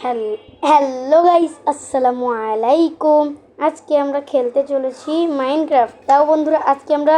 Hello guys, আসসালামু আলাইকুম। আজকে আমরা খেলতে চলেছি মাইনক্রাফট। তাও বন্ধুরা, আজকে আমরা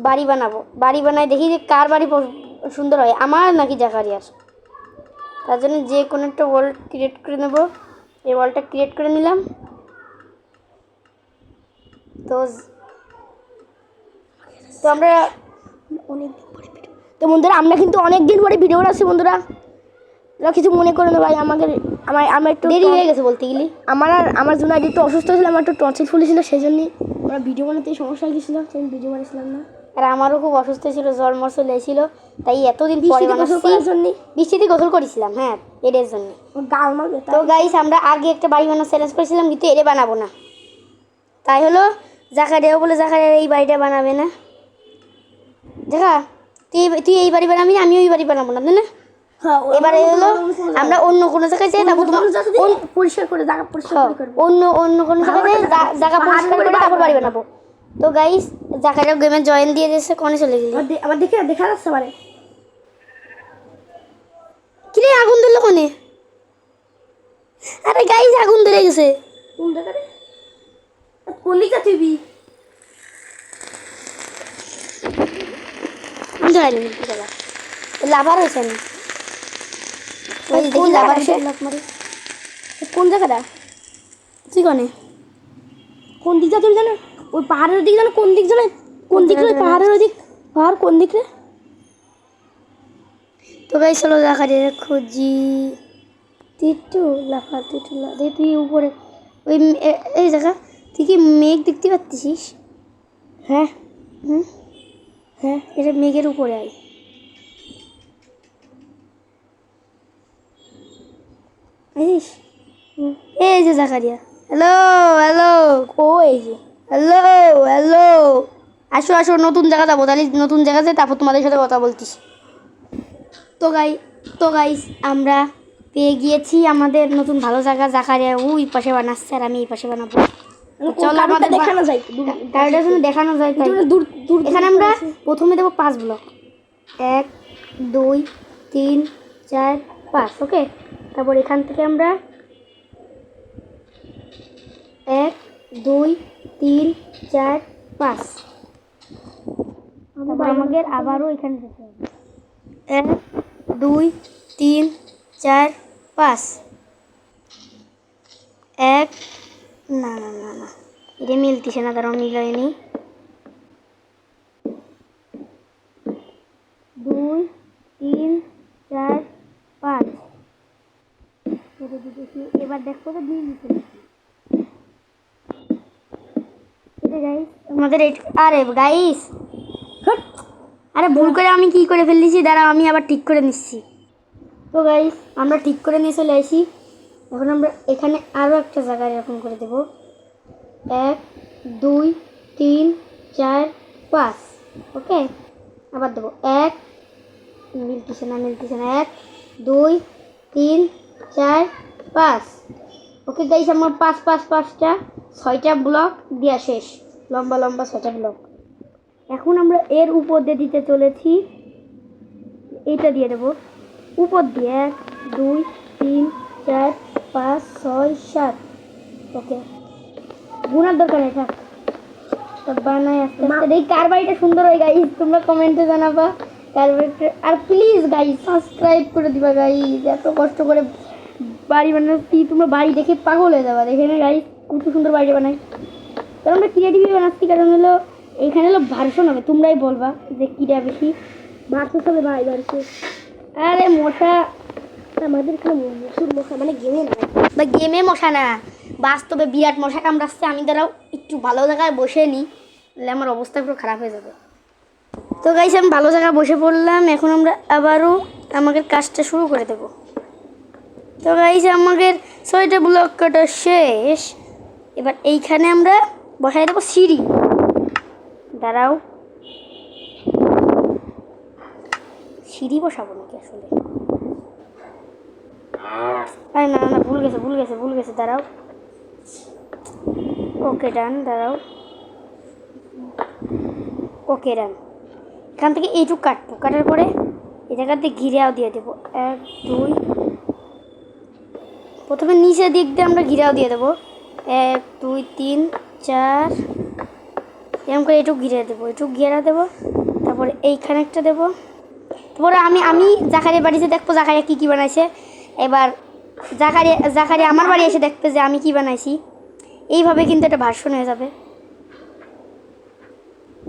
বাড়ি বানাবো। বাড়ি বানায় দেখি যে কার বাড়ি সুন্দর হয়, আমার নাকি জাকারিয়ার। তার জন্য যে কোনো একটা ওয়ার্ল্ড ক্রিয়েট করে নেব। এই ওয়ার্ল্ডটা ক্রিয়েট করে নিলাম। তো তো আমরা অনেকদিন পরে ভিডিও, তো বন্ধুরা আমরা কিন্তু অনেকদিন পরে ভিডিও বানাচ্ছি বন্ধুরা। কিছু মনে করে না ভাই, আমার একটু দেরি হয়ে গেছে বলতে গেলে। আমার জন্য একটু অসুস্থ ছিল, আমার একটু টনসিল ফুলেছিল, সেই জন্যই আমরা ভিডিও বানাতে সমস্যা হয়ে গেছিলো, সেই ভিডিও বানাচ্ছিলাম না। আর আমারও খুব অসুস্থ ছিল, জ্বর মর চলে এসেছিল, তাই এতদিন পরে বৃষ্টিতে গোসল করেছিলাম। হ্যাঁ, এর জন্য। তো গাইস, আমরা আগে একটা বাড়ি বানানোর চ্যালেঞ্জ করেছিলাম, কিন্তু এরে বানাবো না। তাই হলো জাকারিয়াও বলে জাকারিয়া এই বাড়িটা বানাবে না। দেখা তুই এই বাড়ি বানাবি না, আমিও এই বাড়ি বানাবো না, তাই না? এবারে হলো আমরা অন্য কোনো জায়গায় যাই, তারপর পরিষ্কার করে জায়গা পরিষ্কার করে অন্য কোনো জায়গায় জায়গা পরিষ্কার করে তারপর বাড়ি বানাবো। তো গাইস, জাকারিয়া গেমে জয়েন দিয়ে দিয়েছে। কোনে চলে গেলি? আমার দেখা যাচ্ছে মানে কি রে, আগুন ধরলো কোনে? আরে গাইস, আগুন ধরে গেছে। কোন জায়গায়? কোন দিকে তুই ধরাইলি জায়গা লাভার হয়েছে না? দেখি লাভার কোন জায়গাটা? তুই কনে কোন দিক যা? তুমি জানো ওই পাহাড়ের দিক জানো? কোন দিক জানো? কোন দিক রে? পাহাড়ের ওই দিক। পাহাড় কোন দিক রে? তো গাই চলো জাকারিয়া খুঁজি। তুই উপরে ওই এই জায়গা, তুই কি মেঘ দেখতে পাচ্ছিস? হ্যাঁ হ্যাঁ, এটা মেঘের উপরে আয়। এই যে জাকারিয়া, হ্যালো হ্যালো, ও এই যে হ্যালো হ্যালো, আসো আসো, নতুন জায়গা যাবো, তাহলে নতুন জায়গা যাই, তারপর তোমাদের সাথে কথা বলতিস। তো গাইস আমরা পেয়ে গিয়েছি আমাদের নতুন ভালো জায়গা। জাকারিয়া ওই পাশে বানাচ্ছে আর আমি এই পাশে বানাবো। চলো আমাদের দেখানো যায়, গাড়িটার জন্য দেখানো যায়। এখানে আমরা প্রথমে দেবো 5 ব্লক, 1 2 3 4 5। ওকে, তারপর এখান থেকে আমরা 1 2 3 4 5। আমাদের আবারও এখানে যেতে হবে। 1 2 3 4 5। 1 না না না না, এটা মিলতেছে না, তারা মিলায়নি। 2 3 4 5। এবার দেখো তো মিলছে আমাদের। আরে গাইস, আরে ভুল করে আমি কি করে ফেলেছি, দাঁড়াও আমি আবার ঠিক করে নিচ্ছি। তো গাইস, আমরা ঠিক করে নিয়ে চলে আসি। এখন আমরা এখানে আরও একটা জায়গা এরকম করে দেব। 1 2 3 4 5। ওকে, আবার দেবো 1, মিলতেছে না 1 2 3 4 5। ওকে গাইস, আমার 5টা 6টা ব্লক দেওয়া শেষ, লম্বা লম্বা 6টা ব্লক। এখন আমরা এর উপর দিয়ে দিতে চলেছি, এইটা দিয়ে দেবো উপর দিয়ে। 1 2 3 4 5 6 7। ওকে, গুনার দরকার নেই, থাক বানাই আস্তে আস্তে। এই কার বাড়িটা সুন্দর হয় গাইস, তোমরা কমেন্টে জানাবা কার বাড়িটা। আর প্লিজ গাইস সাবস্ক্রাইব করে দিবা গাইস, এত কষ্ট করে বাড়ি বানাচ্ছি, তোমরা বাড়ি দেখে পাগল হয়ে যাবা। দেখে না গাইস কত সুন্দর বাড়ি বানাই। কারণ আমরা ক্রিয়েটিভলি বানাচ্ছি, কারণ হলো এখানে হলো ভার্সন হবে, তোমরাই বলবা যে কিটা বেশি ভার্সন হবে। ভাই ভার্সন, আরে মশা আমাদের এখানে মশুর মশা, মানে গেমে না বা গেমে মশা না, বাস্তবে বিরাট মশা কামড়াচ্ছে। আমি দ্বারাও একটু ভালো জায়গায় বসে নিই, তাহলে আমার অবস্থা পুরো খারাপ হয়ে যাবে। তো গাইস, আমি ভালো জায়গায় বসে পড়লাম। এখন আমরা আবারও আমাদের কাজটা শুরু করে দেব। তো গাইস, আমাদের 6টা ব্লক কাটা শেষ। এবার এইখানে আমরা বসাই দেবো সিঁড়ি। দাঁড়াও, সিঁড়ি বসাবো নাকি আসলে? আরে না না, ভুল গেছে। দাঁড়াও, ওকে ডান, দাঁড়াও, ওকে ডান। এখান থেকে এইটুকু কাটবো, কাটার পরে এই জায়গাতে ঘিরেও দিয়ে দেবো। 1 2 প্রথমে নিচের দিক দিয়ে আমরা ঘিরাও দিয়ে দেবো 1 2 3 4 এরকম করে একটু ঘিরে দেবো, একটু ঘিরা দেবো। তারপরে এইখানে একটা দেবো। তারপরে আমি জাকারিয়া বাড়িতে দেখবো জাকারিয়া কী কী বানাইছে। এবার জাকারিয়া আমার বাড়ি এসে দেখবে যে আমি কি বানাইছি। এইভাবে কিন্তু একটা ভার্সন হয়ে যাবে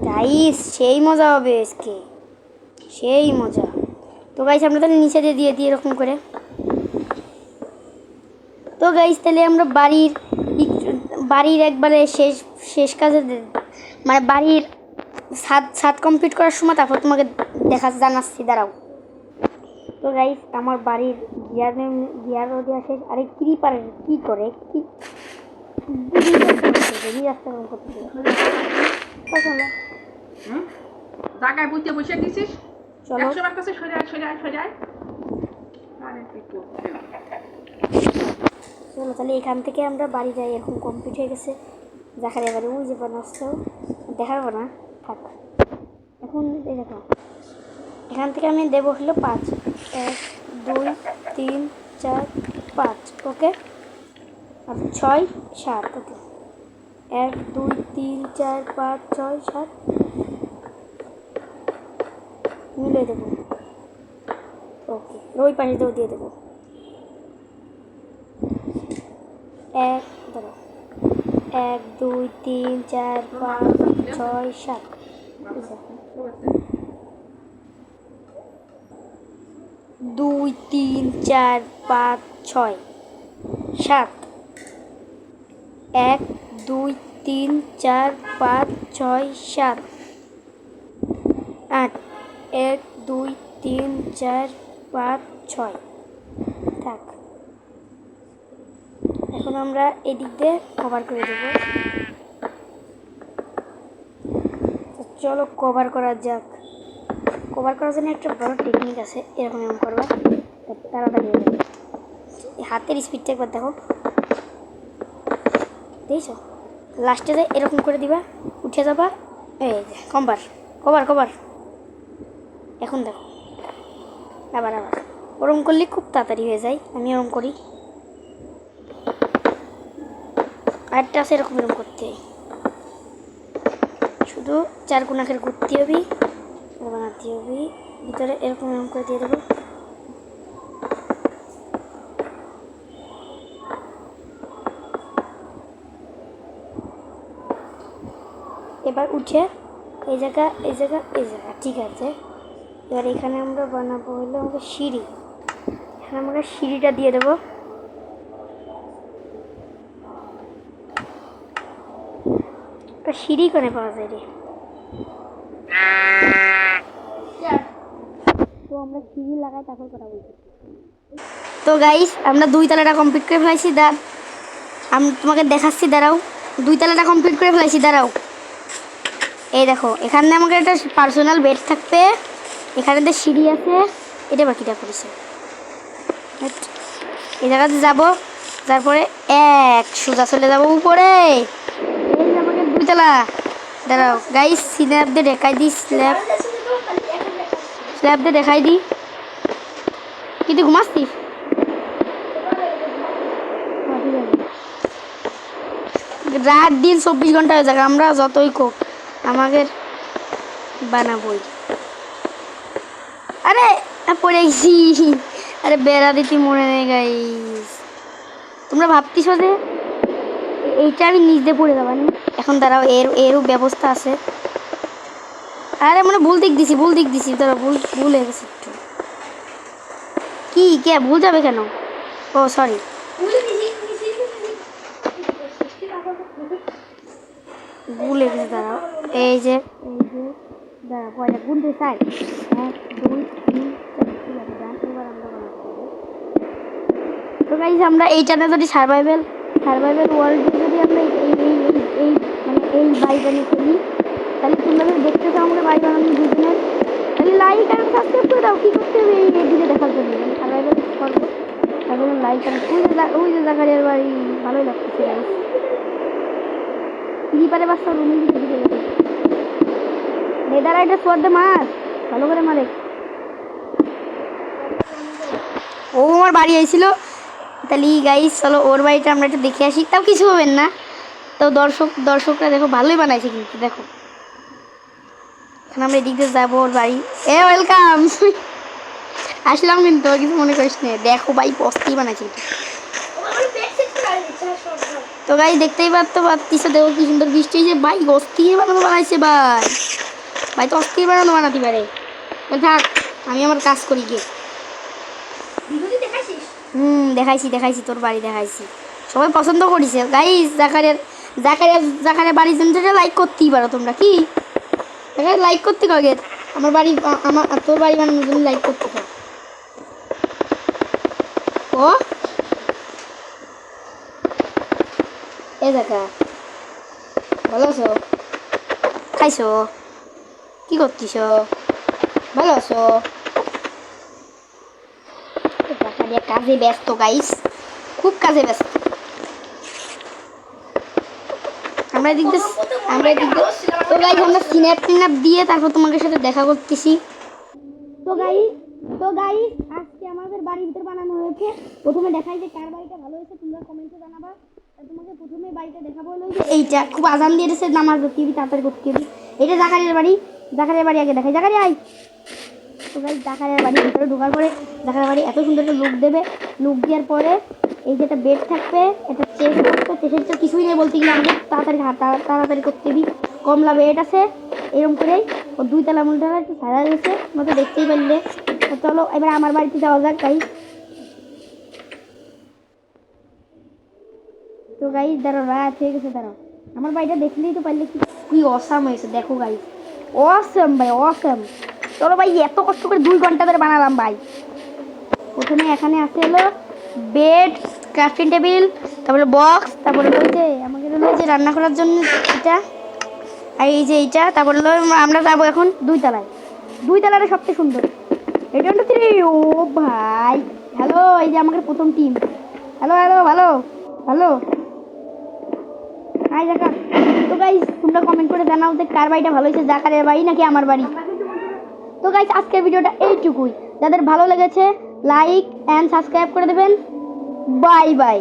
গাইস, সেই মজা হবে আজকে, সেই মজা। তো গাইস আমরা তাহলে নিচে দিয়ে দিই এরকম করে। তো গাইস তাহলে আমরা বাড়ির একবারে শেষ কাজে মানে বাড়ির ছাদ কমপ্লিট করার সময় তারপর তোমাকে জানাচ্ছি, দাঁড়াও। তো গাইস আমার বাড়ির গিয়ার দেওয়া শেষ। আরে ক্রিপারের কি করে কি জায়গায় বুঝতে বসে দিছিস, চলো 100 বার কাছে সরে আয়। আরে তুই করছিস চলো তাহলে এখান থেকে আমরা বাড়ি যাই। এরকম কমপ্লিট হয়ে গেছে জাকারিয়া বাড়ি, ওই যে বানাচ্ছ দেখাবো না থাক। এখন এই দেখো এখান থেকে আমি দেবো হলো 5 1 2 3 4 5 ওকে, আর 6 7 ওকে 1 2 3 4 5 6 7 মিলে দেবো ওকে। ওই পাশে দিয়ে দেবো 1 ধরো 1 2 3 4 5 6 7 2 3 4 5 6 7 1 2 3 4 5 6 7 8 1 2 3 4 5 6 থাক। এখন আমরা এদিক দিয়ে কভার করে দেব। চলো কভার করা যাক। কভার করার জন্য একটা বড় টেকনিক আছে, এরকম করবা তাড়াতাড়ি হয়ে যাবে। হাতের স্পিডটা একবার দেখো, দেখছো লাস্টে যে এরকম করে দিবা, উঠে যাবা, এই যে কভার। এখন দেখো আবার ওরম করলে খুব তাড়াতাড়ি হয়ে যায়। আমি ওরম করি, আরেকটা আছে এরকম করতে, শুধু 4 কোণাকের ঘুরতে হবে, বানাতে হবে, ভিতরে এরকম করে দিয়ে দেবো। এবার উঠে এই জায়গা ঠিক আছে। এবার এখানে আমরা বানাবো হলো আমাদের সিঁড়ি। এখানে আমরা সিঁড়িটা দিয়ে দেবো। সিঁড়ি করে পাওয়া যায় রে, তো আমরা সিঁড়ি লাগাই তারপর কথা বলছি। তো গাইস আমরা 2 তলাটা কমপ্লিট করে ফেলাইছি। আমি তোমাকে দেখাচ্ছি, দাঁড়াও। 2 তলাটা কমপ্লিট করে ফেলাইছি, দাঁড়াও। এই দেখো এখানে আমাকে একটা পার্সোনাল বেড থাকবে, এখানে তো সিঁড়ি আছে। এটা বাকিটা করেছে, এই জায়গাতে যাবো, তারপরে সোজা চলে যাবো উপরে। এই যে আমাকে 2 তলা। দাঁড়াও গাইস স্ল্যাব দিয়ে দেখাই দিই, স্ল্যাব দিয়ে দেখাই দিই। কিন্তু ঘুমাচ্ছিস রাত দিন 24 ঘন্টা হয়ে যাবে, আমরা যতই কোক আমাদের বানাবই। আরে পড়ে গেছি, আরে বেড়া দিতে মনে নেই গাইস। তোমরা ভাবতিস যে এইটা আমি নিজে পড়ে যাবানি। এখন দাঁড়াও, এরও ব্যবস্থা আছে। আরে মানে ভুল দিক দিছি তোরা ভুল হয়ে গেছে একটু। কি কে ভুল যাবে কেন? ও সরি, ভুল হয়ে গেছে। দাঁড়াও এই যে দাঁড়া পয়লা গুনতে চাই 1 2 3 4 এবার আমরা বানাবো। তো গাইস আমরা এইটাতে যদি সার্ভাইভাল ওয়ার্ল্ড যদি আমরা এই বাড়ি বানিয়ে ফেলি, তাহলে তোমরা যদি দেখতে চাও আমাকে বাড়ি বানানো দুজনের, তাহলে লাইক আর সাবস্ক্রাইব করে দাও। কী করতে হবে এই ভিডিও দেখার জন্য আমি সার্ভাইভাল করবো, তার জন্য লাইক আর ওই যে জাকারিয়ার বাড়ি ভালোই লাগতেছে গাইস। পারে বাচ্চা রুমের দিকে ঢুকে গেছে। নেদারাইটা সোয়াদে মার ভালো করে মারে। ও আমার বাড়ি আইছিল, তাহলে গাইস চলো ওর বাড়িটা আমরা একটু দেখে আসি, তাও কিছু হবেন না। তো দর্শকরা দেখো ভালোই বানাইছে কিন্তু দেখো। এখন আমরা এদিক দিয়ে যাবো ওর বাড়ি। ওয়েলকাম আসলাম কিন্তু কিছু মনে করিস না। দেখো ভাই বস্তি বানাইছে কিন্তু। তো গাই দেখতেই পাচ্ছিস দেখো কি সুন্দর বৃষ্টি হয়েছে ভাই। অস্থির বানানো বানাইছে ভাই। ভাই তো অস্থির বানানো বানাতে পারে। থাক আমি আমার কাজ করি গিয়ে। দেখাইছি তোর বাড়ি দেখাইছি, সবাই পছন্দ করেছে গাইস। জাকারিয়া বাড়ির জন্য লাইক করতেই পারো তোমরা, কি লাইক করতে কাগে আমার বাড়ি তোর বাড়ি বানানোর জন্য লাইক করতে পারো। ও এ দেখা ভালো আছো? খাইছো? কি করতিস? ভালো আছো? জাকারিয়া কাজে ব্যস্ত গাইস, খুব কাজে ব্যস্ত। আমরা এদিক দিয়ে তো গাইস আমরা স্ন্যাপ দিয়ে তারপর তোমাদের সাথে দেখা করতেছি। তো গাইস আজকে আমাদের বাড়ির ভিতর বানানো হয়েছে। প্রথমে দেখাই যে কার বাড়িটা ভালো হয়েছে, তোমরা কমেন্টে জানাবা। তোমাকে প্রথমে বাড়িটা দেখাবো হলো এইটা, খুব আজান দিয়ে এসে নামাজ পড়তে হবে, তাড়াতাড়ি করতে হবে। এটা জাকারিয়ার বাড়ি আগে দেখাই। জাকারিয়া আই। তো গাইস জাকারিয়ার বাড়ির ভিতরে ঢোকার পরে জাকারিয়ার বাড়ি এত সুন্দর একটা লুক দেবে। লুক দেওয়ার পরে এই যে একটা বেড থাকবে, একটা চেয়ার থাকবে। চেয়ারের তো কিছুই নেই বলতে গেলে, আমাদের তাড়াতাড়ি করতে হবে। কমলা বেড আছে এরকম করেই, ও 2 তলা মূলটা একটু সাজা গেছে মতো দেখতেই পারলে। তো চলো এবার আমার বাড়িতে যাওয়া যাক গাইস। তো গাইস দাঁড়াও, রাত হয়ে গেছে, দাঁড়াও। আমার বাড়িটা দেখলেই তো পারলে কি অসাম হয়েছে দেখো গাইস। অসাম ভাই অসাম। চলো ভাই এত কষ্ট করে 2 ঘন্টা ধরে বানালাম ভাই। প্রথমে এখানে আছে হলো বেড, ক্রাফটিং টেবিল, তারপরে বক্স, তারপরে ওই যে আমাকে হলো যে রান্না করার জন্য এটা, আর এই যে এইটা। তারপরে হলো আমরা যাবো এখন 2 তলায়। 2 তলাটা সবচেয়ে সুন্দর। এটা হলো 3। ও ভাই হ্যালো, এই যে আমাদের প্রথম টিম। হ্যালো ভালো হাই জাকা। তো গাইস তোমরা কমেন্ট করে জানাও যে কার বাড়িটা ভালো হয়েছে, জাকারের বাড়ি নাকি আমার বাড়ি। তো গাইস আজকের ভিডিওটা এইটুকুই। যাদের ভালো লেগেছে লাইক এন্ড সাবস্ক্রাইব করে দেবেন। Bye bye.